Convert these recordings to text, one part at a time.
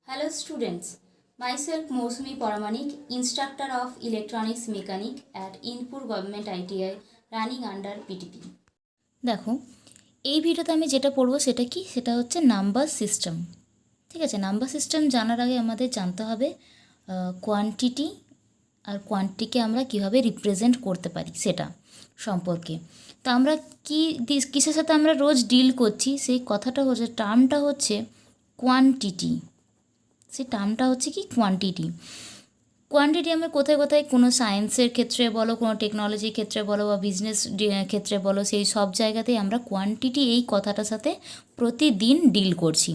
Hello students, myself Mousumi Paramanik, instructor of Electronics Mechanic at Inpur Government ITI running under PTP. দেখো এই ভিডিওতে আমি যেটা পড়বো সেটা হচ্ছে নাম্বার সিস্টেম। ঠিক আছে, নাম্বার সিস্টেম জানার আগে আমাদের জানতে হবে কোয়ান্টিটি আর কোয়ান্টিটিকে আমরা কিভাবে রিপ্রেজেন্ট করতে পারি সেটা সম্পর্কে। তো আমরা কিসের সাথে আমরা রোজ ডিল করছি সেই কথাটা হচ্ছে টার্মটা হচ্ছে কোয়ান্টিটি। সেই টার্মটা হচ্ছে কি কোয়ান্টিটি। কোয়ান্টিটি আমরা কোথায় কোথায় কোনো সায়েন্সের ক্ষেত্রে বলো, কোনো টেকনোলজির ক্ষেত্রে বলো বা বিজনেস ক্ষেত্রে বলো, সেই সব জায়গাতেই আমরা কোয়ান্টিটি এই কথাটার সাথে প্রতিদিন ডিল করছি।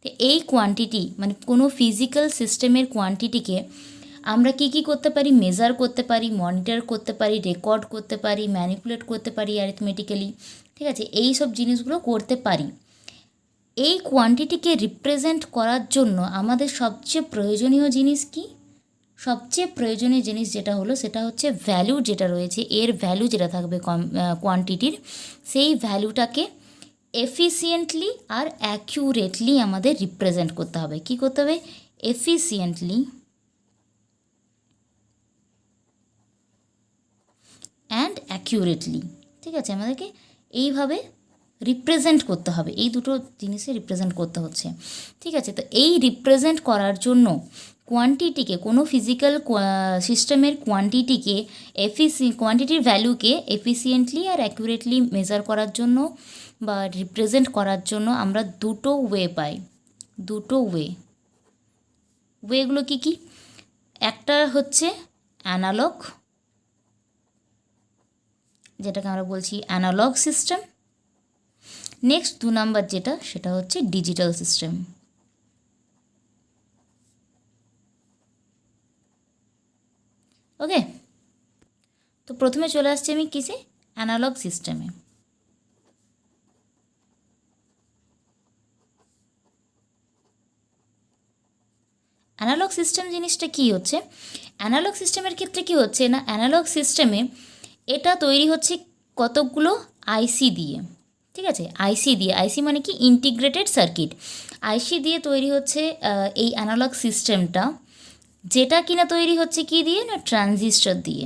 তো এই কোয়ান্টিটি মানে কোনো ফিজিক্যাল সিস্টেমের কোয়ান্টিটিকে আমরা কি করতে পারি, মেজার করতে পারি, মনিটর করতে পারি, রেকর্ড করতে পারি, ম্যানিপুলেট করতে পারি অ্যারিথমেটিক্যালি। ঠিক আছে, এই সব জিনিসগুলো করতে পারি। এই কোয়ান্টিটিকে রিপ্রেজেন্ট করার জন্য আমাদের সবচেয়ে প্রয়োজনীয় জিনিস কি? সবচেয়ে প্রয়োজনীয় জিনিস যেটা হলো সেটা হচ্ছে ভ্যালু যেটা রয়েছে, এর ভ্যালু যেটা থাকবে কোয়ান্টিটির, সেই ভ্যালুটাকে এফিসিয়েন্টলি আর অ্যাকিউরেটলি আমাদের রিপ্রেজেন্ট করতে হবে। কি করতে হবে? Efficiently and accurately. ঠিক আছে, আমাদেরকে এইভাবে রিপ্রেজেন্ট করতে হবে, এই দুটো জিনিসে রিপ্রেজেন্ট করতে হচ্ছে। ঠিক আছে, তো এই রিপ্রেজেন্ট করার জন্য কোয়ান্টিটিকে, কোনো ফিজিক্যাল সিস্টেমের কোয়ান্টিটির ভ্যালুকে এফিসিয়েন্টলি আর অ্যাকুরেটলি মেজার করার জন্য বা রিপ্রেজেন্ট করার জন্য আমরা দুটো ওয়ে পাই। ওয়েগুলো কি কি? একটা হচ্ছে অ্যানালগ, যেটাকে আমরা বলছি অ্যানালগ সিস্টেম। নেক্সট 2 নাম্বার যেটা, সেটা হচ্ছে ডিজিটাল সিস্টেম। ওকে, তো প্রথমে চলে আসছি আমি কিসে? অ্যানালগ সিস্টেমে। অ্যানালগ সিস্টেম জিনিসটা কি হচ্ছে? অ্যানালগ সিস্টেমের ক্ষেত্রে কি হচ্ছে না, অ্যানালগ সিস্টেমে এটা তৈরি হচ্ছে কতকগুলো আইসি দিয়ে। ঠিক আছে, আইসি মানে কি? Integrated circuit. আইসি দিয়ে তৈরি হচ্ছে এই অ্যানালগ সিস্টেমটা, যেটা কিনা তৈরি হচ্ছে কি দিয়ে না, ট্রানজিস্টর দিয়ে।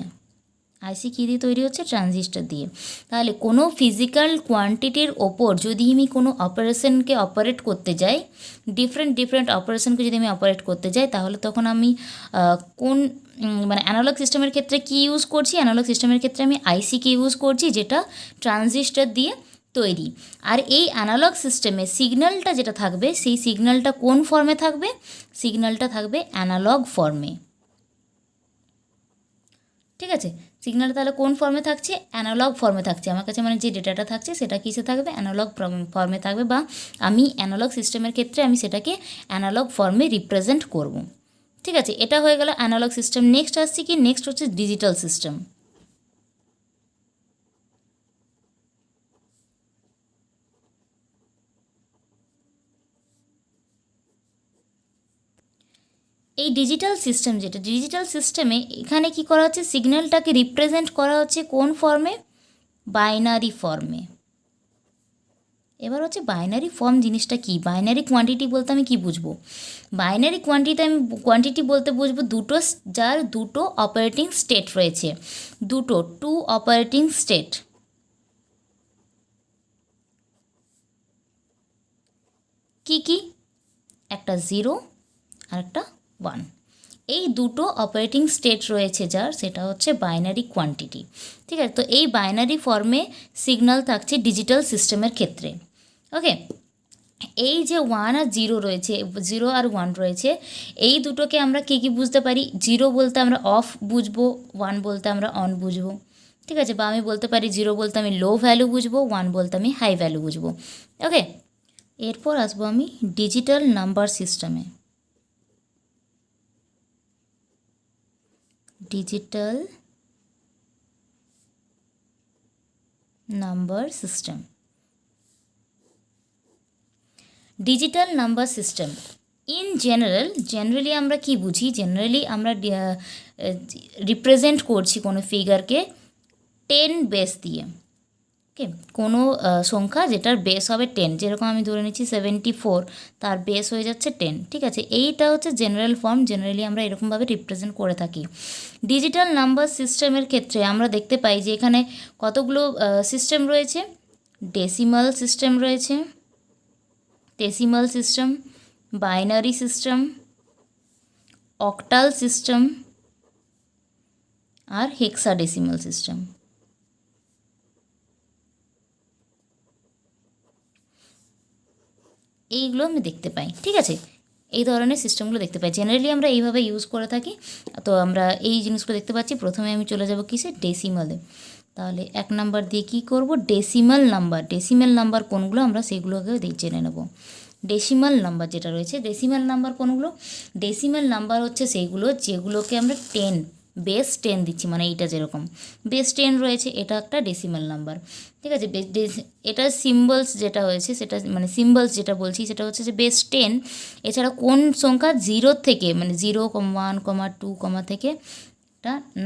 আইসি কী দিয়ে তৈরি হচ্ছে? ট্রানজিস্টর দিয়ে। তাহলে কোনো ফিজিক্যাল কোয়ান্টিটির ওপর যদি আমি কোনো অপারেশনকে অপারেট করতে যাই, ডিফারেন্ট অপারেশনকে যদি আমি অপারেট করতে যাই, তাহলে তখন আমি কোন মানে অ্যানালগ সিস্টেমের ক্ষেত্রে কি ইউজ করছি? অ্যানালগ সিস্টেমের ক্ষেত্রে আমি আইসিকে ইউজ করছি, যেটা ট্রানজিস্টর দিয়ে তৈরি। আর এই অ্যানালগ সিস্টেমে সিগন্যালটা যেটা থাকবে, সেই সিগন্যালটা কোন ফর্মে থাকবে? সিগন্যালটা থাকবে অ্যানালগ ফর্মে। ঠিক আছে, সিগন্যালটা তাহলে কোন ফর্মে থাকছে? অ্যানালগ ফর্মে থাকছে। আমার কাছে মানে যে ডেটাটা থাকছে সেটা কিসে থাকবে? অ্যানালগ ফর্মে থাকবে, বা আমি অ্যানালগ সিস্টেমের ক্ষেত্রে আমি সেটাকে অ্যানালগ ফর্মে রিপ্রেজেন্ট করব। ঠিক আছে, এটা হয়ে গেল অ্যানালগ সিস্টেম। নেক্সট আসছে কি? নেক্সট হচ্ছে ডিজিটাল সিস্টেম। এই ডিজিটাল সিস্টেমে এখানে কি করা হচ্ছে? সিগন্যালটাকে রিপ্রেজেন্ট করা হচ্ছে কোন ফর্মে? বাইনারি ফর্মে। এবার হচ্ছে বাইনারি ফর্ম জিনিসটা কি? বাইনারি কোয়ান্টিটি বলতে আমি কি বুঝবো? বাইনারি কোয়ান্টিটি বলতে বুঝবো যার দুটো অপারেটিং স্টেট রয়েছে, টু অপারেটিং স্টেট। কি কি? একটা 0 আর একটা 1। এই দুটো অপারেটিং স্টেট রয়েছে যার, সেটা হচ্ছে বাইনারি কোয়ান্টিটি। ঠিক আছে, তো এই বাইনারি ফর্মে সিগন্যাল থাকছে ডিজিটাল সিস্টেমের ক্ষেত্রে। ওকে, এই যে 1 আর 0 রয়েছে, 0 আর 1 রয়েছে, এই দুটোকে আমরা কী বুঝতে পারি? 0 বলতে আমরা অফ বুঝবো, 1 বলতে আমরা অন বুঝবো। ঠিক আছে, বা আমি বলতে পারি 0 বলতে আমি লো ভ্যালু বুঝবো, 1 বলতে আমি হাই ভ্যালু বুঝবো। ওকে, এরপর আসবো আমি ডিজিটাল নাম্বার সিস্টেমে। Digital number system. Digital number system in generally আমরা কি বুঝি? জেনারেলি আমরা রিপ্রেজেন্ট করছি কোনো ফিগারকে 10 বেস দিয়ে। ওকে, কোনো সংখ্যা যেটার বেস হবে 10, যেরকম আমি ধরে নিচ্ছি 74, তার বেস হয়ে যাচ্ছে 10। ঠিক আছে, এইটা হচ্ছে জেনারেল ফর্ম, জেনারেলি আমরা এরকমভাবে রিপ্রেজেন্ট করে থাকি। ডিজিটাল নাম্বার সিস্টেমের ক্ষেত্রে আমরা দেখতে পাই যে এখানে কতগুলো সিস্টেম রয়েছে। ডেসিমাল সিস্টেম রয়েছে, decimal system, binary system, octal system আর হেক্সাডেসিমাল সিস্টেম। এইগুলো আমি দেখতে পাই। ঠিক আছে, এই ধরনের সিস্টেমগুলো দেখতে পাই, জেনারেলি আমরা এইভাবে ইউজ করে থাকি। তো আমরা এই জিনিসগুলো দেখতে পাচ্ছি। প্রথমে আমি চলে যাব কিসে, ডেসিমালে। তাহলে 1 নাম্বার দিয়ে কী করব, ডেসিমাল নাম্বার। ডেসিমাল নাম্বার কোনগুলো আমরা সেইগুলোকে জেনে নেব। ডেসিমাল নাম্বার যেটা রয়েছে, ডেসিমাল নাম্বার কোনগুলো, ডেসিমাল নাম্বার হচ্ছে সেইগুলো যেগুলোকে আমরা 10, বেস 10 দিচ্ছি, মানে এইটা যেরকম বেস 10 রয়েছে, এটা একটা ডেসিমাল নাম্বার। ঠিক আছে, এটার সিম্বলস যেটা হয়েছে সেটা, মানে সিম্বলস যেটা বলছি সেটা হচ্ছে যে বেস 10। এছাড়া কোন সংখ্যা 0 থেকে, মানে 0, 1, 2 থেকে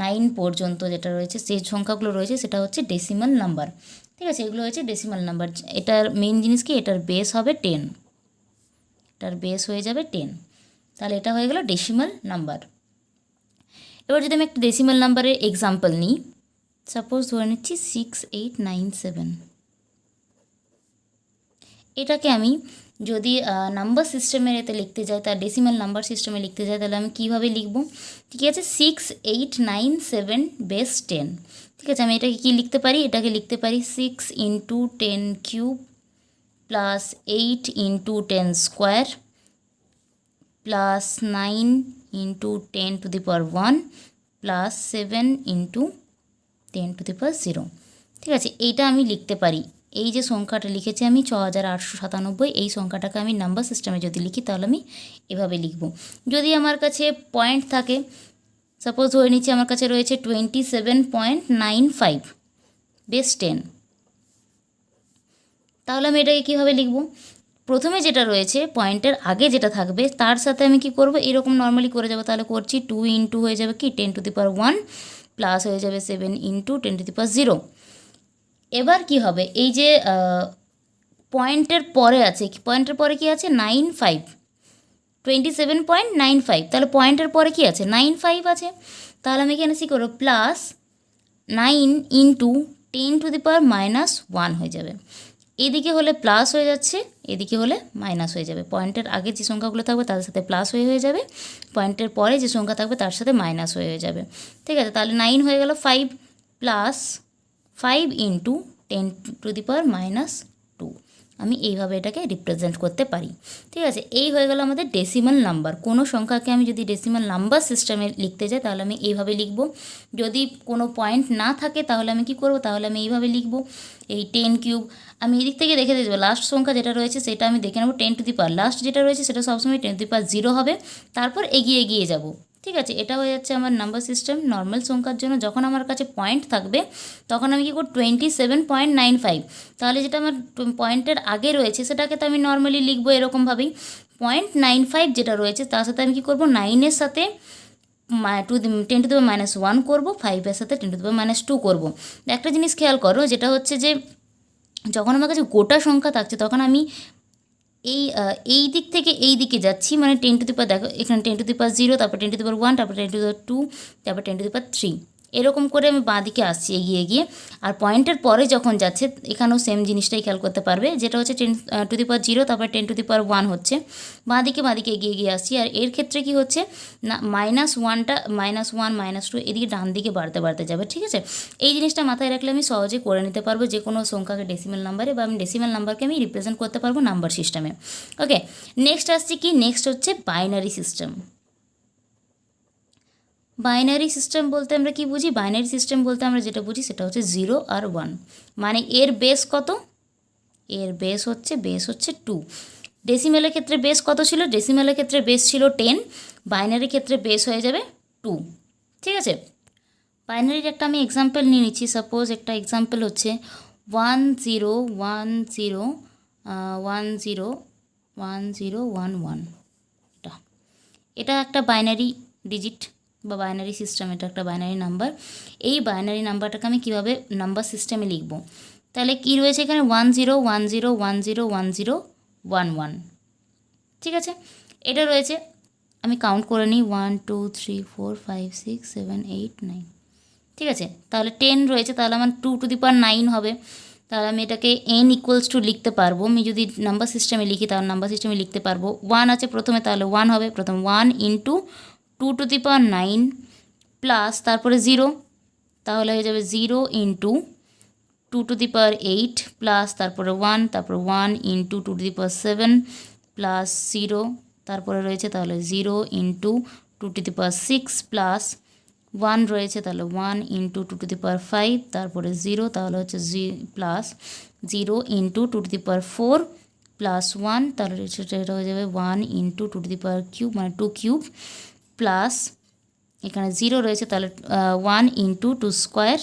9 পর্যন্ত যেটা রয়েছে, সেই সংখ্যাগুলো রয়েছে সেটা হচ্ছে ডেসিমাল নাম্বার। ঠিক আছে, এগুলো হচ্ছে ডেসিমাল নাম্বার। এটার মেইন জিনিস কি, এটার বেস হবে 10, এটার বেস হয়ে যাবে 10। তাহলে এটা হয়ে গেল ডেসিমাল নাম্বার। এবার যদি আমি একটা ডেসিমাল নাম্বারের এক্সাম্পল নিই, সাপোজ ধরে নিচ্ছি 6897। এটাকে আমি যদি নাম্বার সিস্টেমের এতে লিখতে যাই, তার ডেসিমাল নাম্বার সিস্টেমে লিখতে যাই, তাহলে আমি কীভাবে লিখব, ঠিক আছে, 6897 বেস 10। ঠিক আছে, আমি এটাকে কী লিখতে পারি, এটাকে লিখতে পারি 6 × 10 cube plus 8 × 10 square plus 9 × 10⁻1 plus 7 × 10⁻0। ঠিক আছে, এইটা আমি লিখতে পারি। এই যে সংখ্যাটা লিখেছি আমি 6897, এই সংখ্যাটাকে আমি নাম্বার সিস্টেমে যদি লিখি তাহলে আমি এভাবে লিখব। যদি আমার কাছে পয়েন্ট থাকে, সাপোজ ধরে নিচ্ছি আমার কাছে রয়েছে 27.95 বেস 10, তাহলে আমি এটাকে কীভাবে লিখব, প্রথমে যেটা রয়েছে পয়েন্টের আগে যেটা থাকবে তার সাথে আমি কি করব, এরকম নর্মালি করে যাব। তাহলে করছি 2 × হয়ে যাবে কি 10⁻1 প্লাস হয়ে যাবে 7 × 10⁻0। এবার কি হবে, এই যে পয়েন্টের পরে আছে, পয়েন্টের পরে কি আছে 95, 27.95, তাহলে পয়েন্টের পরে কি আছে 95 আছে। তাহলে আমি এখানে কী করবো, প্লাস 9 × 10⁻1 হয়ে যাবে। এদিকে হলে প্লাস হয়ে যাচ্ছে, এদিকে হলে মাইনাস হয়ে যাবে। পয়েন্টের আগে যে সংখ্যাগুলো থাকবে তাদের সাথে প্লাস হয়ে যাবে, পয়েন্টের পরে যে সংখ্যা থাকবে তার সাথে মাইনাস হয়ে যাবে। ঠিক আছে, তাহলে 9 হয়ে গেল 5 প্লাস 5 × 10⁻2। আমি এইভাবে এটাকে রিপ্রেজেন্ট করতে পারি। ঠিক আছে, এই হয়ে গেল আমাদের ডেসিমাল নাম্বার। কোনো সংখ্যাকে আমি যদি ডেসিমাল নাম্বার সিস্টেমে লিখতে যাই তাহলে আমি এইভাবে লিখব। যদি কোনো পয়েন্ট না থাকে তাহলে আমি কি করব, তাহলে আমি এইভাবে লিখব, এই 10 কিউব। আমি এদিক থেকে দেখে দেবো, লাস্ট সংখ্যা যেটা রয়েছে সেটা আমি দেখে নেবো 10⁻, লাস্ট যেটা রয়েছে সেটা সবসময় 10⁻0 হবে, তারপর এগিয়ে যাব। ঠিক আছে, এটা হয়ে যাচ্ছে আমার নাম্বার সিস্টেম নর্মাল সংখ্যার জন্য। যখন আমার কাছে পয়েন্ট থাকবে তখন আমি কী করব, 27.95, তাহলে যেটা আমার পয়েন্টের আগে রয়েছে সেটাকে তো আমি নর্মালি লিখবো এরকমভাবেই। 0.95 যেটা রয়েছে তার সাথে আমি কী করব, 9-এর সাথে 10⁻1 করবো, 5-এর সাথে 10⁻2 করবো। একটা জিনিস খেয়াল করো, যেটা হচ্ছে যে যখন আমার কাছে গোটা সংখ্যা থাকছে তখন আমি এই দিক থেকে এই দিকে যাচ্ছি, মানে 10⁻, দেখো এখানে 10⁻0, তারপর 10⁻1, তারপর 10⁻2, তারপর 10⁻3, এরকম করে আমি বাঁ দিকে আসছি এগিয়ে। আর পয়েন্টের পরে যখন যাচ্ছে এখানেও সেম জিনিসটাই খেয়াল করতে পারবে, যেটা হচ্ছে 10⁻0, তারপর 10⁻1 হচ্ছে, বাঁ দিকে এগিয়ে আসছি। আর এর ক্ষেত্রে কি হচ্ছে না, -1টা -1 -2 এদিকে ডান দিকে বাড়তে যাবে। ঠিক আছে, এই জিনিসটা মাথায় রাখলে আমি সহজে করে নিতে পারবো যে কোনো সংখ্যাকে ডেসিমাল নাম্বারে, বা আমি ডেসিমাল নাম্বারকে আমি রিপ্রেজেন্ট করতে পারবো নাম্বার সিস্টেমে। ওকে, নেক্সট আসছি কি, নেক্সট হচ্ছে বাইনারি সিস্টেম। বাইনারি সিস্টেম বলতে আমরা কি বুঝি, বাইনারি সিস্টেম বলতে আমরা যেটা বুঝি সেটা হচ্ছে 0 আর 1, মানে এর বেস কত, এর বেস হচ্ছে 2। ডেসিমেলের ক্ষেত্রে বেস কত ছিল, ডেসিমেলের ক্ষেত্রে বেস ছিল 10, বাইনারির ক্ষেত্রে বেস হয়ে যাবে 2। ঠিক আছে, বাইনারির একটা আমি এক্সাম্পল নিয়ে নিচ্ছি। সাপোজ একটা এক্সাম্পল হচ্ছে 1010101011। এটা একটা বাইনারি ডিজিট বা বাইনারি সিস্টেম, এটা একটা বাইনারি নাম্বার। এই বাইনারি নাম্বারটাকে আমি কীভাবে নাম্বার সিস্টেমে লিখব, তাহলে কী রয়েছে এখানে 1 0 1 0 1 0 1 0 1 1, ঠিক আছে। এটা রয়েছে, আমি কাউন্ট করে নিই 1 2 3 4 5 6 7 8 9, ঠিক আছে। তাহলে 10 রয়েছে, তাহলে আমার 2 টু দি পাওয়ার 9 হবে। তাহলে আমি এটাকে n ইকুয়ালস টু লিখতে পারবো। আমি যদি নাম্বার সিস্টেমে লিখি তাহলে নাম্বার সিস্টেমে লিখতে পারবো 1 আছে প্রথমে, তাহলে 1 হবে, প্রথম 1 into 2 to the power 9 plus তারপরে 0, তাহলে হয়ে যাবে 0 into 2 to the power 8 plus তারপরে 1, তারপরে 1 into 2 to the power 7 plus 0, তারপরে রয়েছে তাহলে 0 into 2 to the power 6 plus 1 রয়েছে, তাহলে 1 ইন্টু 2 টু দি পাওয়ার 5, তারপরে 0, তাহলে হচ্ছে plus 0 into 2 to the power 4 plus 1, তাহলে এটা হয়ে যাবে 1 into 2 to the power cube, মানে 2 কিউব প্লাস এখানে 0 রয়েছে, তাহলে 1 ইন্টু 2 স্কোয়ার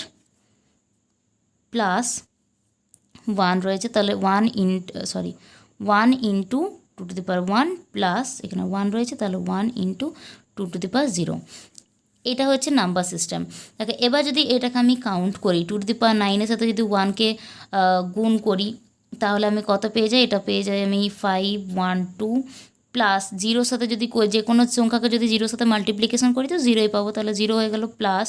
প্লাস 1 রয়েছে, তাহলে 1 into 2 to the power 1 plus এখানে 1 রয়েছে, তাহলে 1 ইন্টু 2 টু দি পাওয়ার 0। এটা হচ্ছে নাম্বার সিস্টেম। দেখো এবার যদি এটাকে আমি কাউন্ট করি 2 টু দি পাওয়ার 9-এর সাথে যদি 1কে গুণ করি তাহলে আমি কত পেয়ে যাই, এটা পেয়ে যাই আমি 5 1 2 প্লাস 0-র সাথে যদি যে কোনো সংখ্যাকে যদি 0-র সাথে মাল্টিপ্লিকেশন করি তো 0ই পাবো, তাহলে 0 হয়ে গেল, প্লাস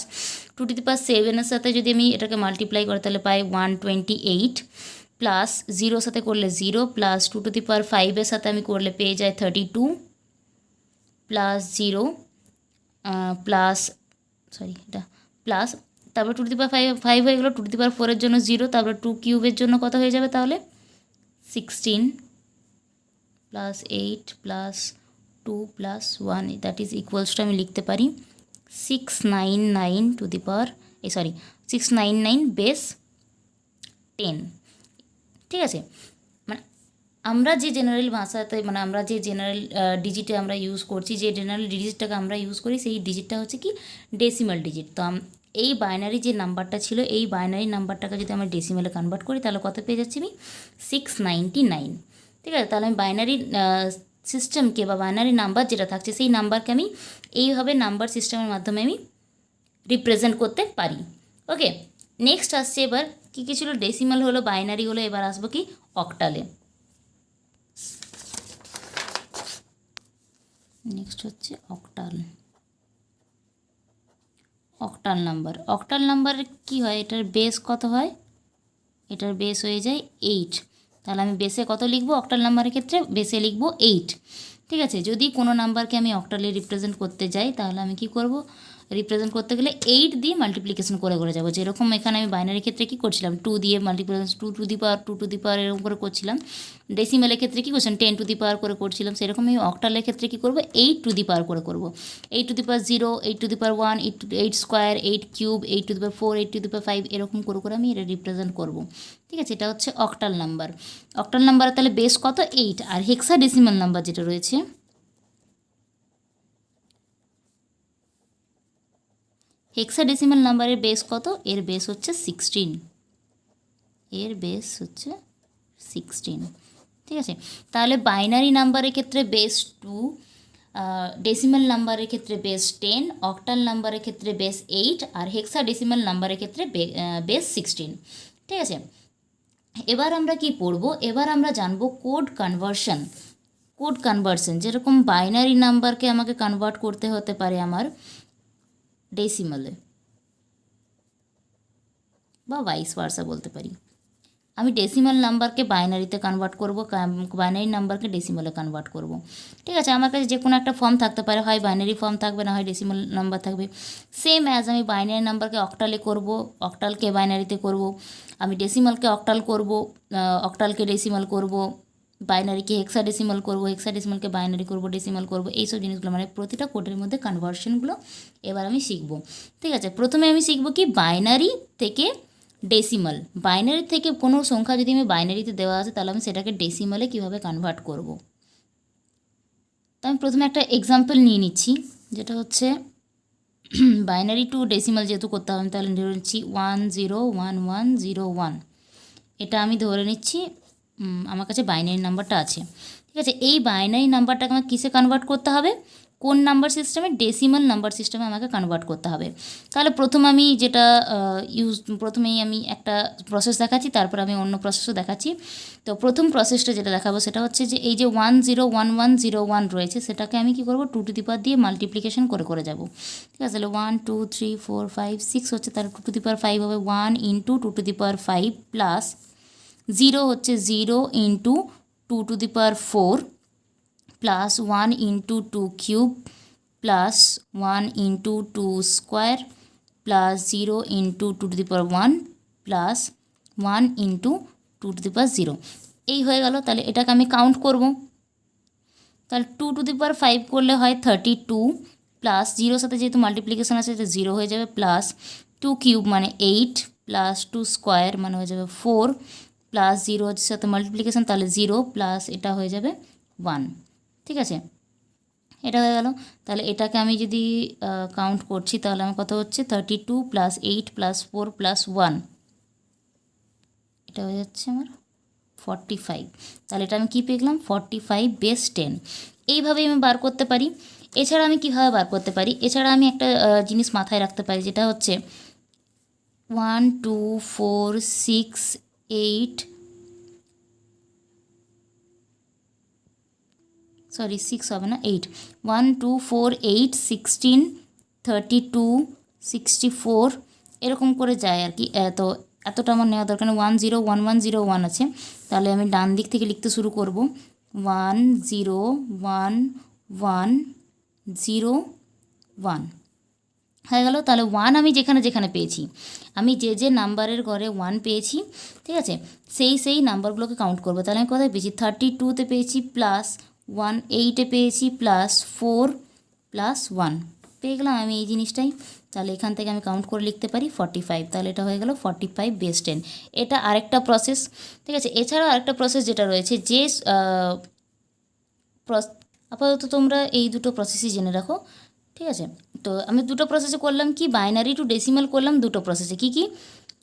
2 টু দি পাওয়ার 7-এর সাথে যদি আমি এটাকে মাল্টিপ্লাই করি তাহলে পাই 128 প্লাস 0-র সাথে করলে 0 প্লাস 2 টু দি পাওয়ার 5-এর সাথে আমি করলে পেয়ে যাই 32 প্লাস 0 প্লাস এটা প্লাস তারপর 2 টু দি পাওয়ার 5 হয়ে গেলো, 2 টু দি পাওয়ার 4-এর জন্য 0, তারপর 2 কিউবের জন্য কত হয়ে যাবে তাহলে 16 plus 8 plus 2 plus 1, that is equals two আমি লিখতে পারি 699 টু দি পাওয়ার 699 বেস 10, ঠিক আছে। মানে আমরা যে জেনারেল ভাষাতে মানে আমরা যে জেনারেল ডিজিটে আমরা ইউজ করছি, যে জেনারেল ডিজিটটাকে আমরা ইউজ করি সেই ডিজিটটা হচ্ছে কি ডেসিমাল ডিজিট। তো এই বাইনারি যে নাম্বারটা ছিল এই বাইনারি নাম্বারটাকে যদি আমরা ডেসিমালে কনভার্ট করি তাহলে কত পেয়ে যাচ্ছি আমি 699, ঠিক আছে। তাহলে আমি বাইনারি সিস্টেমকে বা বাইনারি নাম্বার যেটা থাকছে সেই নাম্বারকে আমি এইভাবে নাম্বার সিস্টেমের মাধ্যমে আমি রিপ্রেজেন্ট করতে পারি। ওকে, নেক্সট আসছে এবার কী কী ছিল, ডেসিমাল হলো, বাইনারি হলো, এবার আসবো কি অক্টালে। নেক্সট হচ্ছে অক্টাল নাম্বার কি হয়, এটার বেস কত হয়, এটার বেস হয়ে যায় 8, তাহলে আমি বেসে কত লিখবো অক্টাল নাম্বারের ক্ষেত্রে, বেসে লিখবো 8, ঠিক আছে। যদি কোনো নাম্বারকে আমি অক্টালে রিপ্রেজেন্ট করতে যাই তাহলে আমি কি করব, রিপ্রেজেন্ট করতে গেলে 8 দিয়ে মাল্টিপ্লিকেশন করে যাবো, যেরকম এখানে আমি বাইনারি ক্ষেত্রে কী করছিলাম 2 দিয়ে মাল্টিপ্লিকেশন 2 টু দি পাওয়ার এরকম করে করছিলাম, ডেসিমেলের ক্ষেত্রে কী করছিলাম 10 টু দি পাওয়ার করে করছিলাম, সেরকম আমি অক্টালের ক্ষেত্রে কী করবো 8 টু দি পাওয়ার করে করবো, 8 to the power 0, 8 to the power 1, 8 square, 8 cube, 8 to the power 4, 8 to the power 5, এরকম করে আমি এটা রিপ্রেজেন্ট করবো, ঠিক আছে। এটা হচ্ছে অক্টাল নাম্বার। তাহলে বেস কত 8, আর হেক্সাডেসিমাল নাম্বার যেটা রয়েছে হেক্সাডেসিমাল নাম্বারের বেস কত, এর বেস হচ্ছে 16, ঠিক আছে। তাহলে বাইনারি নাম্বারের ক্ষেত্রে বেস 2, ডেসিমাল নাম্বারের ক্ষেত্রে বেস 10, অক্টাল নাম্বারের ক্ষেত্রে বেস 8, আর হেক্সাডেসিমাল নাম্বারের ক্ষেত্রে বেস 16, ঠিক আছে। এবার আমরা কি পড়ব, এবার আমরা জানবো কোড কনভার্সন, যেরকম বাইনারি নাম্বারকে আমাকে কনভার্ট করতে হতে পারে আমার ডেসিমালে বা ভাইস ভার্সা বলতে পারি। আমি ডেসিমাল নাম্বারকে বাইনারিতে কনভার্ট করব, বাইনারি নাম্বারকে ডেসিমালে কনভার্ট করব, ঠিক আছে। আমার কাছে যে কোনো একটা ফর্ম থাকতে পারে, হয় বাইনারি ফর্ম থাকবে না হয় ডেসিমাল নাম্বার থাকবে। সেম অ্যাজ আমি বাইনারি নাম্বারকে অক্টালে করব, অক্টালকে বাইনারিতে করব, আমি ডেসিমালকে অক্টাল করব, অক্টালকে ডেসিমাল করব, বাইনারিকে হেক্সাডেসিমাল করব, হেক্সাডেসিমালকে বাইনারি করব, ডেসিমাল করব, এইসব জিনিসগুলো মানে প্রতিটা কোডের মধ্যে কনভার্সনগুলো এবার আমি শিখব, ঠিক আছে। প্রথমে আমি শিখব কি বাইনারি থেকে ডেসিমাল, বাইনারি থেকে কোনো সংখ্যা যদি আমি বাইনারিতে দেওয়া আছে তাহলে আমি সেটাকে ডেসিমালে কীভাবে কনভার্ট করব। তো আমি প্রথমে একটা এক্সাম্পল নিয়ে নিচ্ছি, যেটা হচ্ছে বাইনারি টু ডেসিমাল যেহেতু করতে হবে তাহলে ধরে নিচ্ছি 101101, এটা আমি ধরে নিচ্ছি আমার কাছে বাইনারি নাম্বারটা আছে, ঠিক আছে। এই বাইনারি নাম্বারটাকে আমার কিসে কনভার্ট করতে হবে, কোন নাম্বার সিস্টেমে? ডেসিমাল নাম্বার সিস্টেমে আমাকে কনভার্ট করতে হবে। তাহলে আমি যেটা প্রথমেই আমি একটা প্রসেস দেখাচ্ছি, তারপর আমি অন্য প্রসেসও দেখাচ্ছি। তো প্রথম প্রসেসটা যেটা দেখাবো সেটা হচ্ছে যে এই যে 101101 রয়েছে সেটাকে আমি কী করবো, 2 টু দি পাওয়ার দিয়ে মাল্টিপ্লিকেশন করে যাব। ঠিক আছে, তাহলে 1 2 3 4 5 6 হচ্ছে, তাহলে 2 টু দি পাওয়ার 5 হবে 1 into 2 to the power 5 plus 0 হচ্ছে 0 into 2 to the power 4 plus 1 into 2 cube plus 1 into 2 square plus 0 into 2 to the power 1 plus 1 into 2 to the power 0। এই হয়ে গেল। তাহলে এটাকে আমি কাউন্ট করব। তাহলে 2 টু দি পাওয়ার 5 করলে হয় 32 প্লাস 0 সাথে যেহেতু মাল্টিপ্লিকেশন আছে এটা 0 হয়ে যাবে, প্লাস 2 কিউব মানে 8 প্লাস 2 স্কোয়ার মানে হয়ে যাবে 4 প্লাস 0 এর সাথে মাল্টিপ্লিকেশন তাহলে 0 প্লাস এটা হয়ে যাবে 1। ঠিক আছে, এটা হয়ে গেল। তাহলে এটাকে আমি যদি কাউন্ট করছি তাহলে আমার কত হচ্ছে 32 প্লাস 8 প্লাস 4 প্লাস 1, এটা হয়ে যাচ্ছে আমার 45। তাহলে এটা আমি কী পেলাম, 45 বেস 10। এইভাবেই আমি বার করতে পারি। এছাড়া আমি কীভাবে বার করতে পারি, এছাড়া আমি একটা জিনিস মাথায় রাখতে পারি, যেটা হচ্ছে 1 2 4 6 8 সরি 6 হবে না, 8 1 2 4 8 16 32 64 এরকম করে যায় আর কি। তো এতটা আমার নেওয়া দরকার নেই। 1 0 1 1 0 1 আছে, তাহলে আমি ডান দিক থেকে লিখতে শুরু করব 1 0 1 1 0 1 হয়ে গেল। তাহলে 1 আমি যেখানে যেখানে পেয়েছি, আমি যে নাম্বারের ঘরে 1 পেয়েছি, ঠিক আছে, সেই নাম্বারগুলোকে কাউন্ট করবো। তাহলে আমি কোথায় পেয়েছি, 32তে পেয়েছি প্লাস 1, 8-এ পেয়েছি প্লাস 4 প্লাস 1 পেয়ে গেলাম আমি এই জিনিসটাই। তাহলে এখান থেকে আমি কাউন্ট করে লিখতে পারি 45। তাহলে এটা হয়ে গেল 45 বেস 10। এটা আরেকটা প্রসেস। ঠিক আছে, এছাড়াও আরেকটা প্রসেস যেটা রয়েছে, যে আপাতত তোমরা এই দুটো প্রসেসই জেনে রাখো। ঠিক আছে, তো আমি দুটো প্রসেসে করলাম কি, বাইনারি টু ডেসিমাল করলাম দুটো প্রসেসে। কী কী,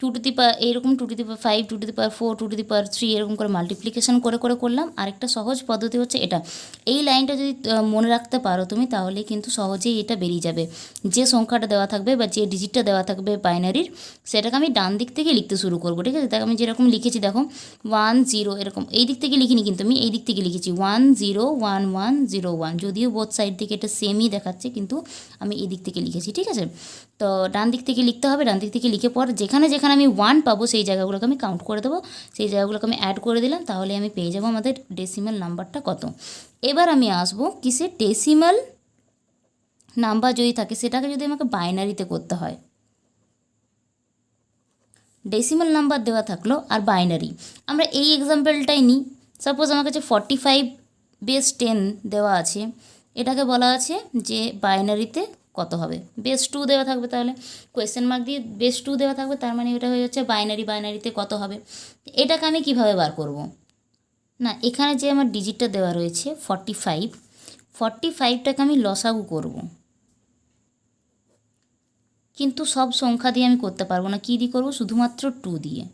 2 টু দি পাওয়ার এইরকম 2 to the power 5 2 to the power 4 2 to the power 3 এরকম করে মাল্টিপ্লিকেশন করে করলাম। আরেকটা সহজ পদ্ধতি হচ্ছে এটা। এই লাইনটা যদি মনে রাখতে পারো তুমি, তাহলে কিন্তু সহজেই এটা বেরিয়ে যাবে। যে সংখ্যাটা দেওয়া থাকবে বা যে ডিজিটটা দেওয়া থাকবে বাইনারির, সেটাকে আমি ডান দিক থেকে লিখতে শুরু করবো। ঠিক আছে, তাকে আমি যেরকম লিখেছি দেখো 1 0 এরকম, এই দিক থেকে লিখিনি কিন্তু আমি এই দিক থেকে লিখেছি 1 0 1 1 0 1, যদিও বোথ সাইড থেকে এটা সেমই দেখাচ্ছে কিন্তু আমি এই দিক থেকে লিখেছি। ঠিক আছে, তো ডান দিক থেকে লিখতে হবে। ডান দিক থেকে লিখে পর যেখানে যেখানে আমি 1 পাবো সেই জায়গাগুলোকে আমি কাউন্ট করে দেবো, সেই জায়গাগুলোকে আমি অ্যাড করে দিলাম, তাহলে আমি পেয়ে যাবো আমাদের ডেসিমাল নাম্বারটা কত। এবার আমি আসবো কিসে, ডেসিমাল নাম্বার যদি থাকে সেটাকে যদি আমাকে বাইনারিতে করতে হয়। ডেসিমাল নাম্বার দেওয়া থাকলো আর বাইনারি, আমরা এই এক্সাম্পলটাই নিই। সাপোজ আমার কাছে 45 বেস 10 দেওয়া আছে, এটাকে বলা আছে যে বাইনারিতে কত হবে। বেস 2 দেওয়া থাকবে, তাহলে কোয়েশ্চেন মার্ক দিয়ে বেস 2 দেওয়া থাকবে, তার মানে এটা হয়ে যাচ্ছে বাইনারিতে কত হবে। এটাকে আমি কিভাবে বার করব, না এখানে যে আমার ডিজিটটা দেওয়া রয়েছে 45টাকে আমি লসাগু করব, কিন্তু সব সংখ্যা দিয়ে আমি করতে পারবো না। কী দিয়ে করবো, শুধুমাত্র 2 দিয়ে।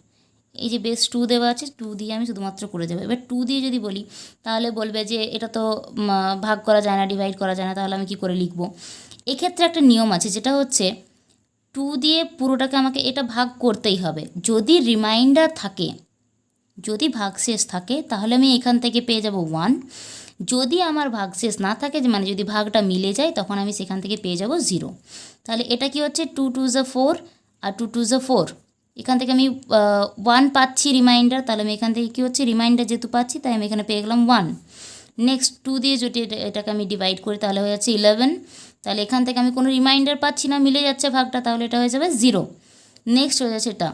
এই যে বেস 2 দেওয়া আছে, 2 দিয়ে আমি শুধুমাত্র করে যাবো। এবার 2 দিয়ে যদি বলি তাহলে বলবে যে এটা তো ভাগ করা যায় না, ডিভাইড করা যায় না, তাহলে আমি কী করে লিখবো। এক্ষেত্রে একটা নিয়ম আছে, যেটা হচ্ছে 2 দিয়ে পুরোটাকে আমাকে এটা ভাগ করতেই হবে। যদি রিমাইন্ডার থাকে, যদি ভাগশেষ থাকে, তাহলে আমি এখান থেকে পেয়ে যাব 1। যদি আমার ভাগশেষ না থাকে, মানে যদি ভাগটা মিলে যায়, তখন আমি সেখান থেকে পেয়ে যাব 0। তাহলে এটা কি হচ্ছে 2 2 যা 4 আর 2 2 যা 4, এখান থেকে আমি 1 পাচ্ছি রিমাইন্ডার, তাহলে আমি এখান থেকে কী হচ্ছে রিমাইন্ডার যেহেতু পাচ্ছি, তাই আমি এখানে পেয়ে গেলাম 1। নেক্সট 2 দিয়ে যদি এটাকে আমি ডিভাইড করি তাহলে হয়ে যাচ্ছে 11, তাহলে এখান থেকে আমি কোনো রিমাইন্ডার পাচ্ছি না, মিলে যাচ্ছে ভাগটা, তাহলে এটা হয়ে যাবে 0। নেক্সট হয়ে যাচ্ছে এটা,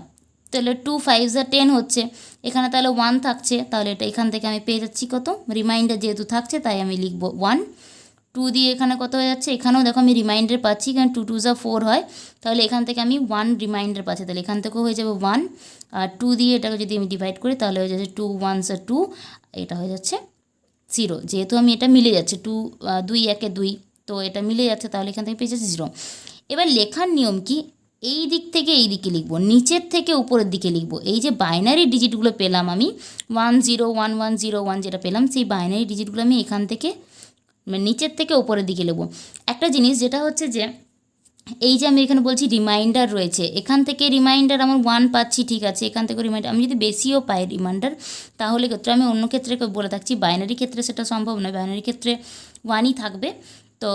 তাহলে 2 5 যা 10 হচ্ছে, এখানে তাহলে 1 থাকছে, তাহলে এটা এখান থেকে আমি পেয়ে যাচ্ছি কত, রিমাইন্ডার যেহেতু থাকছে তাই আমি লিখবো 1। 2 দিয়ে এখানে কত হয়ে যাচ্ছে, এখানেও দেখো আমি রিমাইন্ডার পাচ্ছি, কারণ 2 2 যা 4 হয়, তাহলে এখান থেকে আমি 1 রিমাইন্ডার পাচ্ছি, তাহলে এখান থেকেও হয়ে যাবে 1। আর 2 দিয়ে এটাকে যদি আমি ডিভাইড করি তাহলে হয়ে যাচ্ছে 2 1 যা 2, এটা হয়ে যাচ্ছে 0। যেহেতু আমি এটা মিলে যাচ্ছে 2 2 1 2, তো এটা মিলে যাচ্ছে, তাহলে এখান থেকে পেয়ে যাচ্ছে 0। এবার লেখার নিয়ম কি, এই দিক থেকে এই দিকে লিখবো, নিচের থেকে উপরের দিকে লিখবো। এই যে বাইনারি ডিজিটগুলো পেলাম আমি 1 0 1 1 0 1 যেটা পেলাম, সেই বাইনারি ডিজিটগুলো আমি এখান থেকে মানে নিচের থেকে ওপরের দিকে লিখবো। একটা জিনিস যেটা হচ্ছে যে এই যে আমি এখানে বলছি রিমাইন্ডার রয়েছে, এখান থেকে রিমাইন্ডার আমার 1 পাচ্ছি, ঠিক আছে, এখান থেকে রিমাইন্ডার আমি যদি বেশিও পাই রিমাইন্ডার, তাহলে ক্ষেত্রে আমি অন্য ক্ষেত্রে বলে থাকছি, বাইনারি ক্ষেত্রে সেটা সম্ভব নয়, বাইনারি ক্ষেত্রে 1ই থাকবে। তো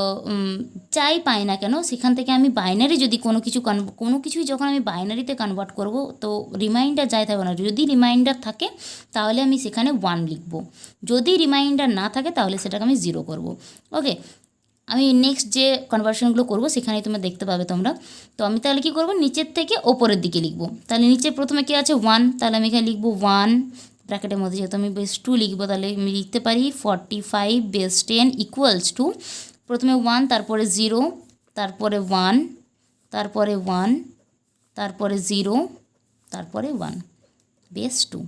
যাই পাই না কেন সেখান থেকে আমি বাইনারি যদি কোনো কিছুই যখন আমি বাইনারিতে কনভার্ট করব, তো রিমাইন্ডার যাই থাকবে না, যদি রিমাইন্ডার থাকে তাহলে আমি সেখানে 1 লিখব, যদি রিমাইন্ডার না থাকে তাহলে সেটাকে আমি 0 করব। ওকে, আমি নেক্সট যে কনভার্সনগুলো করব সেখানেই তোমরা দেখতে পাবে তোমরা। তো আমি তাহলে কী করব, নিচের থেকে ওপরের দিকে লিখব। তাহলে নিচে প্রথমে কী আছে 1, তাহলে আমি এখানে লিখব 1 ব্র্যাকেটের মধ্যে, যেহেতু আমি বেস 2 লিখব তাহলে আমি লিখতে পারি 45 বেস 10 ইকুয়ালস টু প্রথমে 1, তারপরে 0, তারপরে 1, তারপরে 1, তারপরে 0, তারপরে 1 বেস 2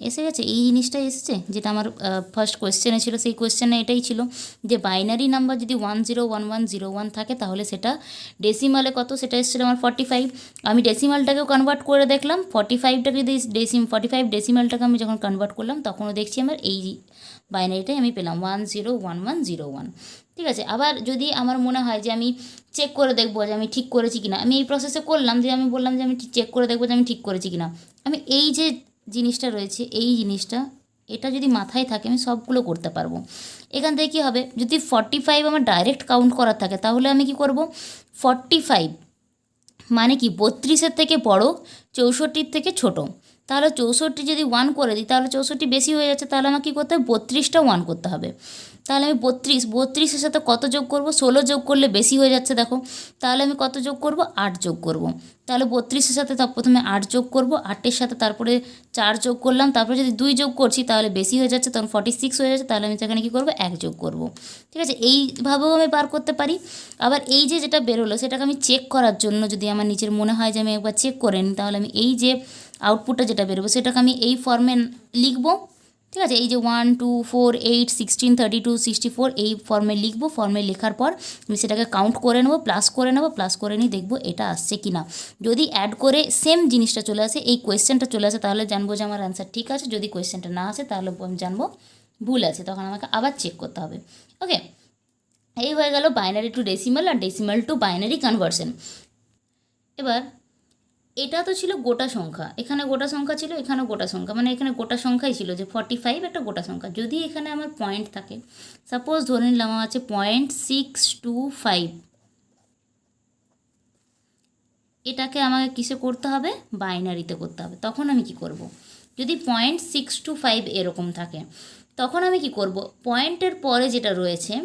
এসে গেছে। এই জিনিসটাই এসেছে যেটা আমার ফার্স্ট কোয়েশ্চেনে ছিল, সেই কোয়েশ্চেনে এটাই ছিল যে বাইনারি নাম্বার যদি 101101 থাকে তাহলে সেটা ডেসিমালে কত, সেটা এসেছিলো আমার 45। আমি ডেসিমালটাকেও কনভার্ট করে দেখলাম, 45টাকে যদি 45 ডেসিমালটাকে আমি যখন কনভার্ট করলাম তখনও দেখছি আমার এই বাইনারিটাই আমি পেলাম 101101। ঠিক আছে, আবার যদি আমার মনে হয় যে আমি চেক করে দেখবো যে আমি ঠিক করেছি কিনা, আমি এই প্রসেসে করলাম যে আমি বললাম যে আমি চেক করে দেখবো যে আমি ঠিক করেছি কিনা, আমি এই যে জিনিসটা রয়েছে এই জিনিসটা এটা যদি মাথায় থাকে আমি সবগুলো করতে পারবো। এখান থেকে কী হবে, যদি 45 আমার ডাইরেক্ট কাউন্ট করার থাকে তাহলে আমি কি করব, 45 মানে কি 32-এর থেকে বড়, 64-র থেকে ছোট, তাহলে 64 যদি 1 করে দিই তাহলে 64 বেশি হয়ে যাচ্ছে, তাহলে আমাকে কী করতে হবে 32টা 1 করতে হবে। তাহলে আমি 32-এর সাথে কত যোগ করব, 16 যোগ করলে বেশি হয়ে যাচ্ছে দেখো, তাহলে আমি কত যোগ করব 8 যোগ করব। তাহলে 32-এর সাথে প্রথমে 8 যোগ করব, 8-এর সাথে তারপরে 4 যোগ করলাম, তারপরে যদি 2 যোগ করছি তাহলে বেশি হয়ে যাচ্ছে, তখন 46 হয়ে যাচ্ছে, তাহলে আমি সেখানে কী করব 1 যোগ করব। ঠিক আছে, এইভাবেও আমি বার করতে পারি। আবার এই যে যেটা বেরোলো সেটাকে আমি চেক করার জন্য যদি আমার নিজের মনে হয় যে আমি একবার চেক করে নিই, তাহলে আমি এই যে আউটপুটটা যেটা বেরোবো সেটাকে আমি এই ফর্মে লিখবো। ঠিক আছে, এই যে 1 2 4 8 16 32 64 এই ফর্মে লিখবো, ফর্মে লেখার পর আমি সেটাকে কাউন্ট করে নেবো, প্লাস করে নিয়ে দেখবো এটা আসছে কি না। যদি অ্যাড করে সেম জিনিসটা চলে আসে, এই কোয়েশ্চেনটা চলে আসে, তাহলে জানবো যে আমার অ্যান্সার ঠিক আছে, যদি কোয়েশ্চেনটা না আসে তাহলে আমি জানবো ভুল আছে, তখন আমাকে আবার চেক করতে হবে। ওকে, এই হয়ে গেল বাইনারি টু ডেসিমাল আর ডেসিমাল টু বাইনারি কনভার্সন। এবার এটা তো ছিল গোটা সংখ্যা, এখানে গোটা সংখ্যা ছিল, এখানেও গোটা সংখ্যা, মানে এখানে গোটা সংখ্যাই ছিল যে 45 একটা গোটা সংখ্যা। যদি এখানে আমার পয়েন্ট থাকে, সাপোজ ধরে নিলাম আমার আছে 0.625, এটাকে আমাকে কিসে করতে হবে, বাইনারিতে করতে হবে। তখন আমি কি করব, যদি 0.625 এরকম থাকে তখন আমি কি করব, পয়েন্টের পরে যেটা রয়েছে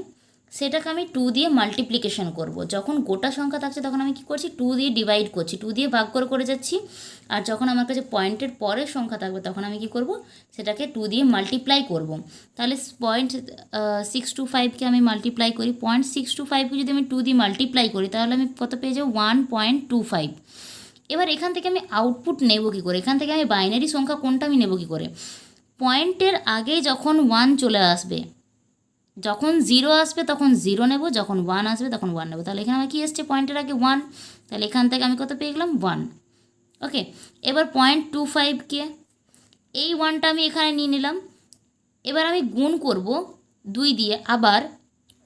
সেটাকে আমি 2 দিয়ে মাল্টিপ্লিকেশন করব। যখন গোটা সংখ্যা থাকছে তখন আমি কি করছি, 2 দিয়ে ডিভাইড করছি, 2 দিয়ে ভাগ করে যাচ্ছি। আর যখন আমার কাছে পয়েন্টের পরের সংখ্যা থাকবে তখন আমি কি করব, সেটাকে 2 দিয়ে মাল্টিপ্লাই করব। তাহলে 0.625কে আমি মাল্টিপ্লাই করি, 0.625কে যদি আমি 2 দিয়ে মাল্টিপ্লাই করি তাহলে আমি কত পেয়ে যাবো 1.25। এবার এখান থেকে আমি আউটপুট নেব কী করে, এখান থেকে আমি বাইনারি সংখ্যা কোনটা আমি নেব কী করে, পয়েন্টের আগে যখন 1 চলে আসবে, যখন 0 আসবে তখন 0 নেব, যখন 1 আসবে তখন 1 নেব। তাহলে এখানে আমার কী এসছে, পয়েন্টের আগে 1, তাহলে এখান থেকে আমি কত পেয়ে গেলাম 1। ওকে, এবার 0.25কে এই 1টা আমি এখানে নিয়ে নিলাম, এবার আমি গুণ করব 2 দিয়ে, আবার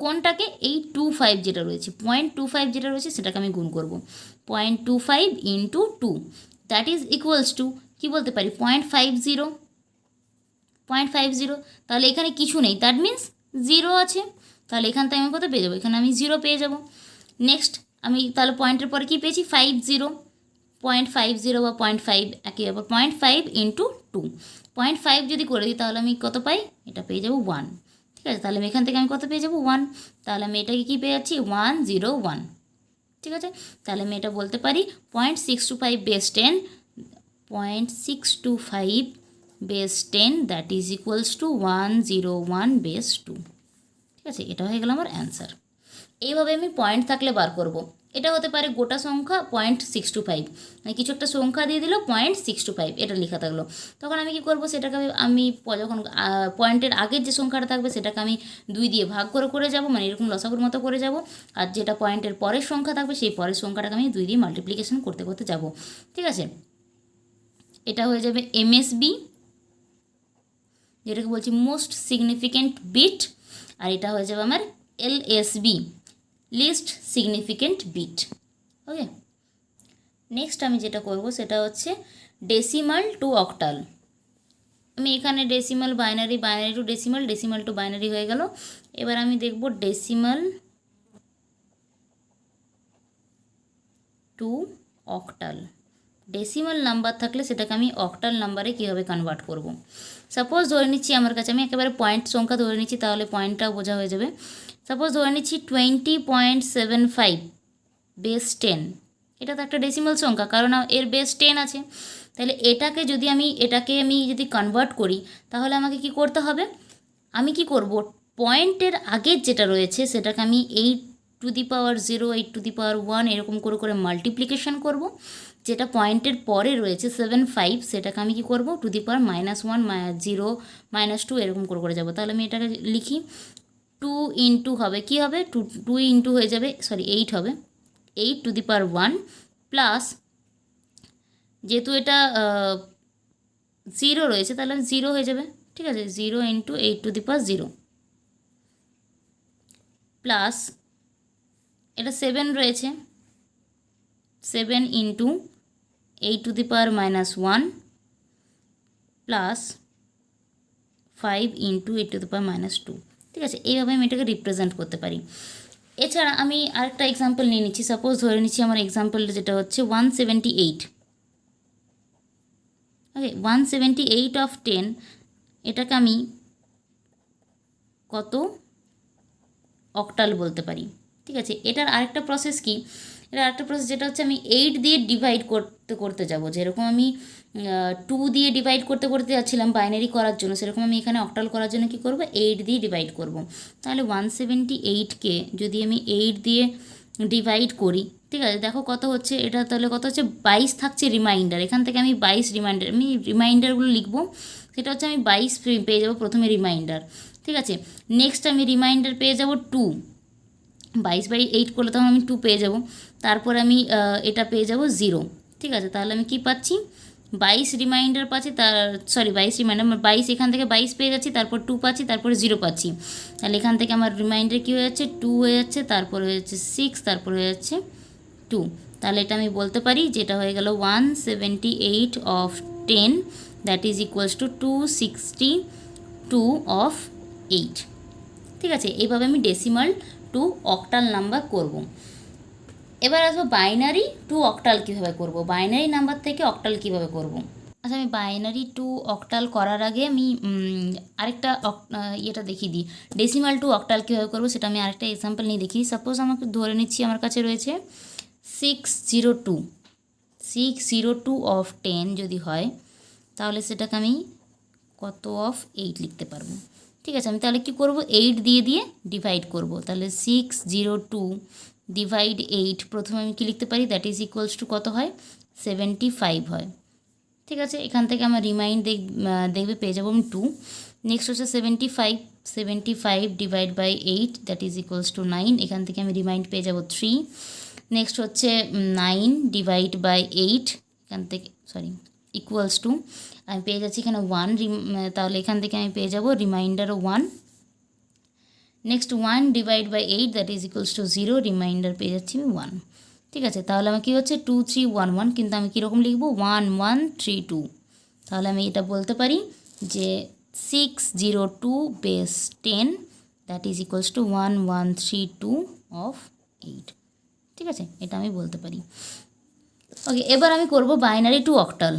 কোনটাকে, এই 25 যেটা রয়েছে, 0.25 যেটা রয়েছে সেটাকে আমি গুণ করব 0.25 into 2, that is equals to কী বলতে পারি 0.50। তাহলে এখানে কিছু নেই, দ্যাট মিন্স 0 আছে, তাহলে এখান থেকে আমি কত পেয়ে যাবো, এখানে আমি 0 পেয়ে যাব। নেক্সট আমি তাহলে পয়েন্টের পরে কী পেয়েছি 50, 0.50 বা 0.5 একই ব্যাপার, 0.5 ইন্টু 2, 0.5 যদি করে দিই তাহলে আমি কত পাই, এটা পেয়ে যাবো 1। ঠিক আছে, তাহলে এখান থেকে আমি কত পেয়ে যাবো 1, তাহলে আমি এটাকে কী পেয়ে যাচ্ছি 101। ঠিক আছে, তাহলে আমি এটা বলতে পারি 0.625 base 10, 0.625 base 10 that is equals two 101 base 2। ঠিক আছে, এটা হয়ে গেল আমার অ্যান্সার। এইভাবে আমি পয়েন্ট থাকলে বার করব। এটা হতে পারে গোটা সংখ্যা 0.625, মানে কিছু একটা সংখ্যা দিয়ে দিল 0.625, এটা লেখা থাকলো, তখন আমি কি করব, সেটাকে আমি যখন পয়েন্টের আগের যে সংখ্যাটা থাকবে সেটাকে আমি 2 দিয়ে ভাগ করে যাব, মানে এরকম লসাগুর মতো করে যাব, আর যেটা পয়েন্টের পরের সংখ্যা থাকবে সেই পরের সংখ্যাটাকে আমি 2 দিয়ে মাল্টিপ্লিকেশন করতে যাব। ঠিক আছে, এটা হয়ে যাবে এমএসবি, যেটাকে বলছি মোস্ট সিগনিফিক্যান্ট বিট, আর এটা হয়ে যাবে আমার LSB, লিস্ট সিগনিফিকেন্ট বিট। ওকে, নেক্সট আমি যেটা করব সেটা হচ্ছে ডেসিমাল টু অক্টাল। আমি এখানে decimal binary, binary to decimal, decimal to binary হয়ে গেল। এবার আমি দেখব decimal to octal. Decimal number থাকলে সেটাকে আমি অক্টাল নাম্বারে কীভাবে কনভার্ট করব। সাপোজ ধরে নিচ্ছি আমার কাছে, আমি একেবারে পয়েন্ট সংখ্যা ধরে নিচ্ছি, তাহলে পয়েন্টটাও বোঝা হয়ে যাবে। সাপোজ ধরে নিচ্ছি 20.75 বেস 10, এটা তো একটা ডেসিমাল সংখ্যা, কারণ এর বেস 10 আছে। তাহলে এটাকে আমি যদি কনভার্ট করি, তাহলে আমাকে কি করতে হবে, আমি কি করব, পয়েন্টের আগের যেটা রয়েছে সেটাকে আমি 8^0, 8^1 এরকম করে করে মাল্টিপ্লিকেশন করব। যেটা পয়েন্টের পরে রয়েছে 75, সেটাকে আমি কি করব, টু দি পাওয়ার -1, 0, -2 এরকম করে করে যাব। তাহলে আমি এটাকে লিখি 2 ইন্টু হবে, কি হবে, 2 ইন্টু হয়ে যাবে, 8 হবে, 8^1 প্লাস, যেহেতু এটা 0 রয়েছে তাহলে 0 হয়ে যাবে, ঠিক আছে, 0 ইন্টু 8^0 প্লাস, এটা 7 রয়েছে, 7 ইন্টু 8^-1 প্লাস 5 ইন্টু 8^-2, ঠিক আছে। এইভাবে আমি এটাকে রিপ্রেজেন্ট করতে পারি। এছাড়া আমি আরেকটা এক্সাম্পল নিয়ে নিচ্ছি। সাপোজ ধরে নিচ্ছি আমার এক্সাম্পলটা যেটা হচ্ছে 178। ওকে, 178 অফ 10, এটাকে আমি কত অক্টাল বলতে পারি, ঠিক আছে। এটার আরেকটা প্রসেস কি, এটার আরেকটা প্রসেস যেটা হচ্ছে আমি 8 দিয়ে ডিভাইড করতে যাব। যেরকম আমি 2 দিয়ে ডিভাইড করতে যাচ্ছিলাম বাইনারি করার জন্য, সেরকম আমি এখানে অক্টাল করার জন্য কি করব, 8 দিয়ে ডিভাইড করব। তাহলে 178কে যদি আমি 8 দিয়ে ডিভাইড করি, ঠিক আছে, দেখো কত হচ্ছে, এটা তাহলে কত হচ্ছে, 22 থাকছে রিমাইন্ডার। এখান থেকে আমি 22 রিমাইন্ডারগুলো লিখবো। সেটা হচ্ছে আমি 22 পেয়ে যাব প্রথমে রিমাইন্ডার, ঠিক আছে। নেক্সট আমি রিমাইন্ডার পেয়ে যাব 2, 22/8 করলে তখন আমি 2 পেয়ে যাব। তারপর আমি এটা পেয়ে যাব 0, ঠিক আছে। তাহলে আমি কি পাচ্ছি, 22 রিমাইন্ডার পাচ্ছি, 22 রিমাইন্ডার, 22 এখান থেকে 22 পেয়ে যাচ্ছি, তারপর 2 পাচ্ছি, তারপরে 0 পাচ্ছি। তাহলে এখান থেকে আমার রিমাইন্ডার কী হয়ে যাচ্ছে, 2 হয়ে যাচ্ছে, তারপর হয়ে যাচ্ছে 6, তারপর হয়ে যাচ্ছে 2। তাহলে এটা আমি বলতে পারি যেটা হয়ে গেল 178 of 10, that is equals two 262 of 8, ঠিক আছে। এইভাবে আমি ডেসিমাল টু অক্টাল নাম্বার করব। এবার আসবো বাইনারি টু অক্টাল কীভাবে করব, বাইনারি নাম্বার থেকে অক্টাল কীভাবে করব। আচ্ছা, আমি বাইনারি টু অক্টাল করার আগে আমি আরেকটা ইয়েটা দেখিয়ে দিই, ডেসিমাল টু অক্টাল কীভাবে করব সেটা আমি আরেকটা এক্সাম্পল নিয়ে দেখি। সাপোজ আমাকে ধরে নিচ্ছি আমার কাছে রয়েছে 602 অফ 10 যদি হয়, তাহলে সেটাকে আমি কত অফ 8 লিখতে পারবো, ঠিক আছে। আমি তাহলে কী করব, 8 দিয়ে ডিভাইড করব। তাহলে 602 ডিভাইড 8, প্রথমে আমি কী লিখতে পারি, দ্যাট ইজ ইকুয়ালস টু কত হয়, 75 হয়, ঠিক আছে। এখান থেকে আমার দেখবে পেয়ে যাবো আমি 2। নেক্সট হচ্ছে 75 divide by 8, that is equals to 9, এখান থেকে আমি রিমাইন্ড পেয়ে যাব 3। নেক্সট হচ্ছে 9 ডিভাইড বাই 8, এখান থেকে ইকুয়ালস টু আমি পেয়ে যাচ্ছি এখানে 1, তাহলে এখান থেকে আমি পেয়ে যাব রিমাইন্ডারও 1। Next 1 divide by 8, that is equals to 0, remainder পেয়ে যাচ্ছি আমি 1, ঠিক আছে। তাহলে আমার কী হচ্ছে 2 3 1 1, কিন্তু আমি কীরকম লিখবো 1 1 3 2। তাহলে আমি এটা বলতে পারি যে 602 base 10, that is equals two 1132 of 8, ঠিক আছে। এটা আমি বলতে পারি। ওকে, এবার আমি করব binary to octal.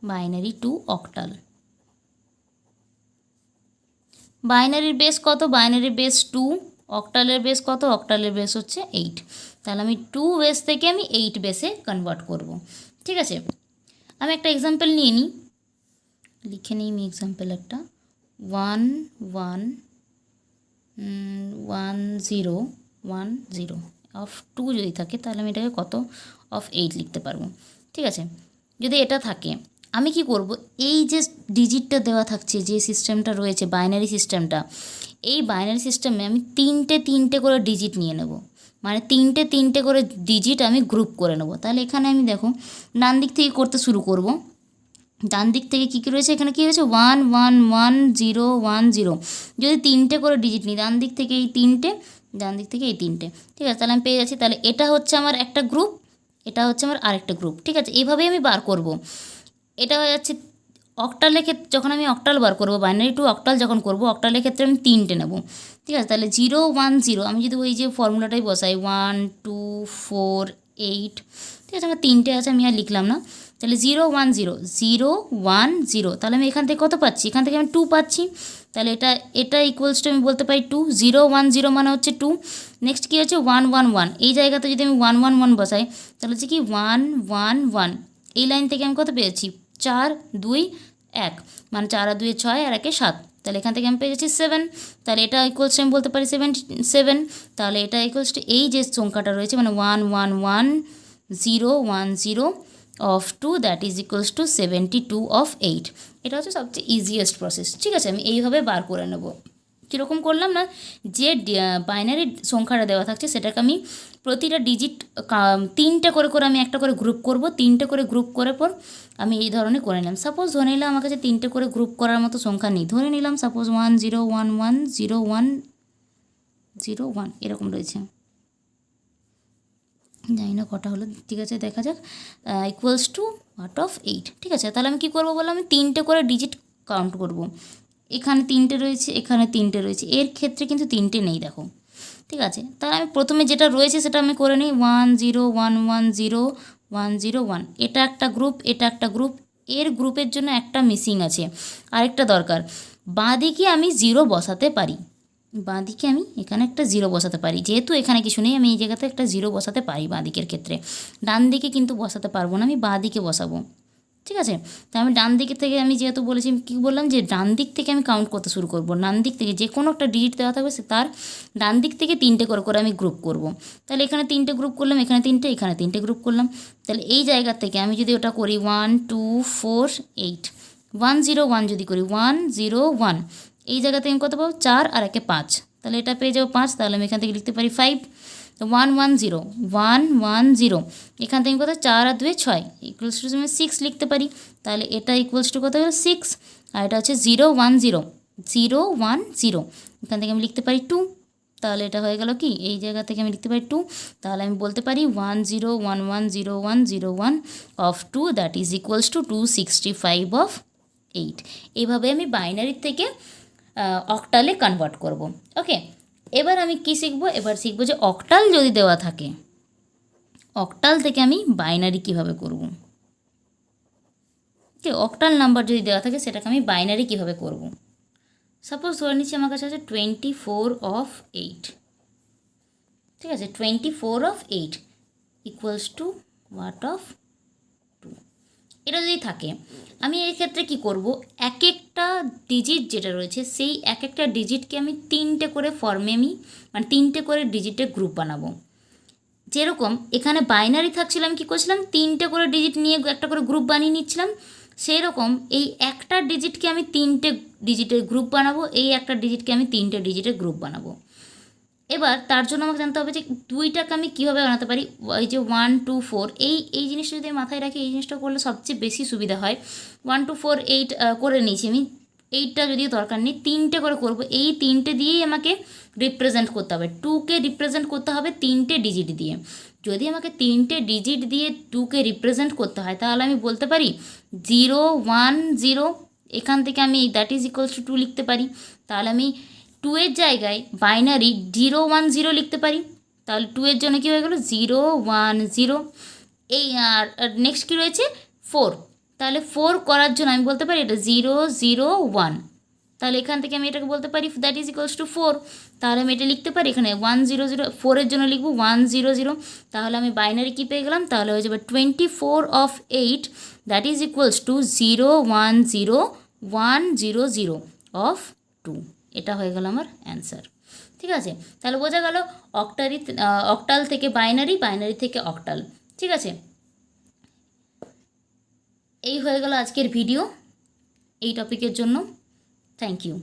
Binary to octal, বাইনারির বেস কত, বাইনারির বেস 2, অক্টালের বেস কত, অক্টালের বেস হচ্ছে 8। তাহলে আমি 2 বেস থেকে আমি 8 বেসে কনভার্ট করব, ঠিক আছে। আমি একটা এক্সাম্পল নিয়ে নিই, লিখে নিই আমি এক্সাম্পল একটা, 1 1 1 0 1 0 অফ 2 যদি থাকে, তাহলে আমি এটাকে কত অফ 8 লিখতে পারবো, ঠিক আছে। যদি এটা থাকে, আমি কি করব, এই যে ডিজিটটা দেওয়া থাকছে, যে সিস্টেমটা রয়েছে বাইনারি সিস্টেমটা, এই বাইনারি সিস্টেমে আমি 3টে করে ডিজিট নিয়ে নেব, মানে 3টে করে ডিজিট আমি গ্রুপ করে নেব। তাহলে এখানে আমি দেখো ডান দিক থেকে করতে শুরু করব। ডান দিক থেকে কী কী রয়েছে, এখানে কী রয়েছে 1 1 1 0 1 0। যদি 3টে করে ডিজিট নিই, ডান দিক থেকে এই 3টে, ডান দিক থেকে এই 3টে, ঠিক আছে, তাহলে আমি পেয়ে যাচ্ছি। তাহলে এটা হচ্ছে আমার একটা গ্রুপ, এটা হচ্ছে আমার আরেকটা গ্রুপ, ঠিক আছে। এইভাবেই আমি বার করব। এটা হয়ে যাচ্ছে অক্টালের ক্ষেত্রে, যখন আমি অক্টাল বার করবো, বাইনারি টু অক্টাল যখন করবো, অক্টালের ক্ষেত্রে আমি 3টে নেব, ঠিক আছে। তাহলে 0 1 0, আমি যদি ওই যে ফর্মুলাটাই বসাই 1 2 4 8, ঠিক আছে, আমার 3টে আছে, আমি আর লিখলাম না। তাহলে 0 1 0 0 1 0, তাহলে আমি এখান থেকে কত পাচ্ছি, এখান থেকে আমি 2 পাচ্ছি। তাহলে এটা ইকুয়ালস টু আমি বলতে পারি 2, 0 1 0 মানে হচ্ছে 2। নেক্সট কী হচ্ছে 1 1 1, এই জায়গাতে যদি আমি 1 1 1 বসাই, তাহলে হচ্ছে কি 1 1 1, এই লাইন থেকে আমি কত পেয়েছি 4 2 1, মানে 4 আর 2 6 আর 1 7, তাহলে এখান থেকে আমি পেয়ে যাচ্ছি 7। তাহলে এটা ইকুয়ালস টু আমি বলতে পারি 7। তাহলে এটা ইকুয়ালস টু এই যে সংখ্যাটা রয়েছে, মানে 1 1 1 0 1 0 of 2, that is equals two 72 of 8। এটা হচ্ছে সবচেয়ে ইজিয়েস্ট প্রসেস, ঠিক আছে। আমি এইভাবে বার করে নেব। কীরকম করলাম না, যে বাইনারি সংখ্যাটা দেওয়া থাকছে সেটাকে আমি প্রতিটা ডিজিট 3টে করে করে আমি একটা করে গ্রুপ করব। 3টে করে গ্রুপ করার পর আমি এই ধরনের করে নিলাম। সাপোজ ধরে নিলাম আমার কাছে 3টে করে গ্রুপ করার মতো সংখ্যা নেই, ধরে নিলাম সাপোজ 1 0 1 1 0 1 0 1 এরকম রয়েছে, জানি না কটা হলো, ঠিক আছে, দেখা যাক। ইকুয়ালস টু পার্ট অফ 8, ঠিক আছে। তাহলে আমি কী করবো বললাম, আমি 3টে করে ডিজিট কাউন্ট করব। এখানে 3টে রয়েছে, এখানে 3টে রয়েছে, এর ক্ষেত্রে কিন্তু 3টে নেই, দেখো, ঠিক আছে। তাহলে আমি প্রথমে যেটা রয়েছে সেটা আমি করে নিই 1 0 1 1 0 1 0 1, এটা একটা গ্রুপ, এটা একটা গ্রুপ, এর গ্রুপের জন্য একটা মিসিং আছে, আরেকটা দরকার। বাঁ দিকে আমি 0 বসাতে পারি, বাঁ দিকে আমি এখানে একটা 0 বসাতে পারি, যেহেতু এখানে কিছু নেই আমি এই জায়গাতে একটা 0 বসাতে পারি বাঁ দিকের ক্ষেত্রে। ডান দিকে কিন্তু বসাতে পারবো না, আমি বাঁ দিকে বসাবো, ঠিক আছে। তা আমি ডান দিক থেকে, আমি যেহেতু বলেছি, কী বললাম যে ডান দিক থেকে আমি কাউন্ট করতে শুরু করব। ডান দিক থেকে যে কোনো একটা ডিজিট দেওয়া থাকবে, সে তার ডান দিক থেকে 3টে করে করে আমি গ্রুপ করব। তাহলে এখানে 3টে গ্রুপ করলাম, এখানে 3টে, এখানে 3টে গ্রুপ করলাম। তাহলে এই জায়গা থেকে আমি যদি ওটা করি 1 2 4 8 1 0 1, যদি করি 1 0 1, এই জায়গাতে আমি কত পাবো 4 আর 1 5, তাহলে এটা পেয়ে যাবো 5। তাহলে আমি এখান থেকে লিখতে পারি 5। 1 1 0 1 1 0, এখান থেকে কত 4 আর 2 6, ইকুয়ালস টু আমি 6 লিখতে পারি। তাহলে এটা ইকুয়ালস টু কত হলো 6, আর এটা হচ্ছে 0 1 0 0 1 0, এখান থেকে আমি লিখতে পারি 2। তাহলে এটা হয়ে গেল কি, এই জায়গা থেকে আমি লিখতে পারি 2। তাহলে আমি বলতে পারি 1 0 1 1 0 1 0 1 of 2, that is equals two 265 of 8। এইভাবে আমি বাইনারি থেকে অক্টালে কনভার্ট করব। ওকে, এবার আমি কি শিখব, এবার শিখব যে অক্টাল যদি দেওয়া থাকে, অক্টাল থেকে আমি বাইনারি কিভাবে করব। ওকে, অক্টাল নাম্বার যদি দেওয়া থাকে সেটাকে আমি বাইনারি কিভাবে করব। সাপোজ ধরে নিচ্ছি আমার কাছে আছে 24 অফ 8, ঠিক আছে, 24 of 8 equals to what of 2। এটা যদি থাকে, আমি এই ক্ষেত্রে কি করব, এক একটা ডিজিট যেটা রয়েছে সেই এক একটা ডিজিটকে আমি 3টে করে ফর্মে আমি, মানে 3টে করে ডিজিটের গ্রুপ বানাবো। যেরকম এখানে বাইনারি থাকছিল, আমি কী করছিলাম 3টে করে ডিজিট নিয়ে একটা করে গ্রুপ বানিয়ে নিচ্ছিলাম, সেই রকম এই একটা ডিজিটকে আমি 3টে ডিজিটের গ্রুপ বানাবো, এই একটা ডিজিটকে আমি 3টে ডিজিটের গ্রুপ বানাবো। এবার তার জন্য আমাকে জানতে হবে যে 2টাকে আমি কীভাবে বানাতে পারি। এই যে 1 2 4, এই জিনিসটা যদি আমি মাথায় রাখি, এই জিনিসটা করলে সবচেয়ে বেশি সুবিধা হয়। 1 2 4 8 করে নিয়েছি আমি, 8টা যদিও দরকার নেই, 3টে করে করব। এই 3টে দিয়েই আমাকে রিপ্রেজেন্ট করতে হবে, 2কে রিপ্রেজেন্ট করতে হবে 3টে ডিজিট দিয়ে। যদি আমাকে 3টে ডিজিট দিয়ে 2কে রিপ্রেজেন্ট করতে হয়, তাহলে আমি বলতে পারি 0 1 0, এখান থেকে আমি দ্যাট ইজ ইকুয়ালস টু 2 লিখতে পারি। তাহলে আমি 2 এর জায়গায় বাইনারি 0 1 0 লিখতে পারি। তাহলে 2 এর জন্য কী হয়ে গেল 0 1 0। এই আর নেক্সট কী রয়েছে 4, তাহলে 4 করার জন্য আমি বলতে পারি এটা 0 0 1, তাহলে এখান থেকে আমি এটাকে বলতে পারি দ্যাট ইজ ইকুয়ালস টু 4। তাহলে আমি এটা লিখতে পারি এখানে 1 0 0, 4 এর জন্য লিখবো 1 0 0। তাহলে আমি বাইনারি কী পেয়ে গেলাম, তাহলে হয়ে যাবে 24 of 8, that is equals to 0 1 0 1 0 0 of 2। এটা হয়ে গেল আমার অ্যান্সার, ঠিক আছে। তাহলে বোঝা গেল অক্টাল থেকে বাইনারি, বাইনারি থেকে অক্টাল, ঠিক আছে। এই হয়ে গেল আজকের ভিডিও এই টপিকের জন্য। Thank you.